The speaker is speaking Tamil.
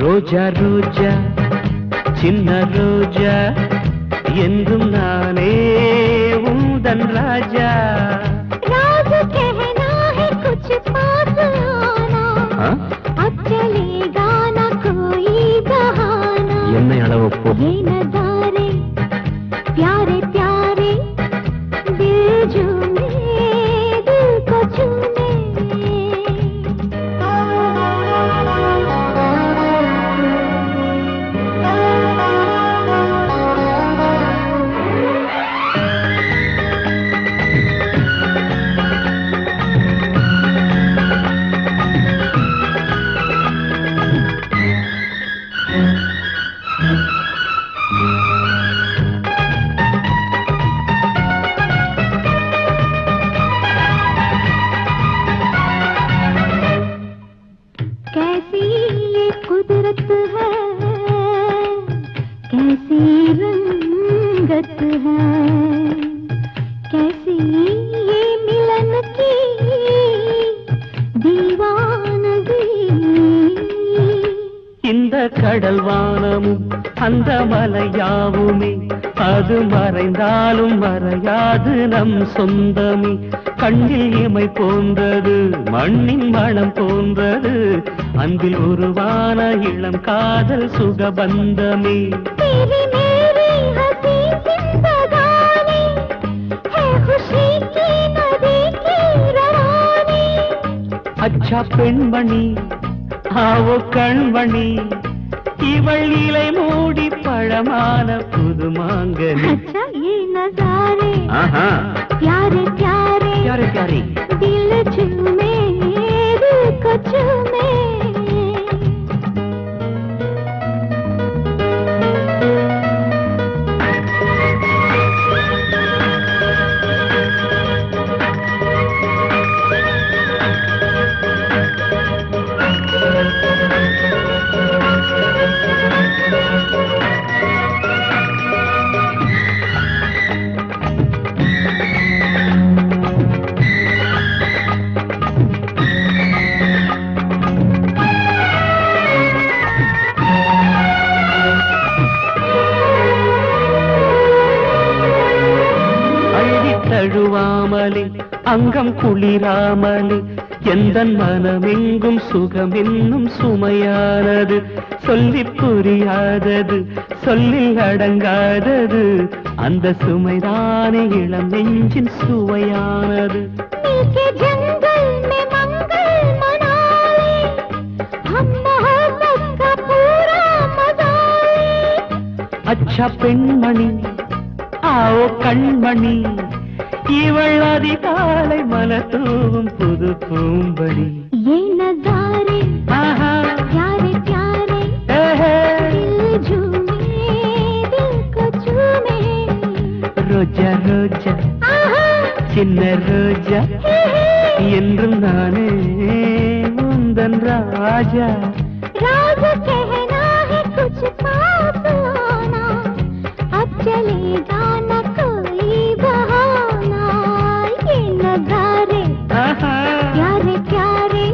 ரோஜா ரோஜா சின்ன ரோஜா என்றும் நானே உந்தன் ராஜா राज कहना है कुछ पास आना अब चलेगा ना कोई बहाना என்னை அளவப்போ ये नजारे प्यारे प्यारे दिल झूमे दिल को छूने कैसी ये कुदरत है कैसी रंगत है कैसी ये मिलन की दीवानगी இந்த கடல் வானமும் அந்த மலையாவுமே அது மறைந்தாலும் மறையாது நம் சொந்தமே கண்ணில் இமை போன்றது மண்ணின் மனம் போன்றது அன்பில் உருவான இளம் காதல் சுகபந்தமே तेरी मेरी हंसी जिंदगानी है खुशी की नदी की रवानी அச்சா பெண்மணி ஆவோ கண்மணி இவள் இலை மூடி பழமான புதுமாங்கனி अच्छा ये नजारे ஆஹா प्यारे प्यारे प्यारे प्यारे दिल झूमे दिल को झूमे தழுவாமலே அங்கம் குளிராமலே எந்தன் மனமெங்கும் சுகம் என்னும் சுமையானது சொல்லி புரியாதது சொல்லில் அடங்காதது அந்த சுமைதானே இளம் நெஞ்சின் சுவையானது मिलके जंगल में मंगल मना ले हम मोहब्बत का पूरा मजा ले அச்சா பெண்மணி ஆவோ கண்மணி இவள் அதிகாலை மலத்தூவும் புது பூம்படி ये नजारे ஆஹா प्यारे प्यारे ஏஹே दिल झूमे दिल को झूमे ரோஜா ரோஜா आहा சின்ன ரோஜா हे हे என்றும் நானே உந்தன் ராஜா राज कहना है कुछ पास आना अब चलेगा न कोई बहाना ये नजारे ஆஹா प्यारे प्यारे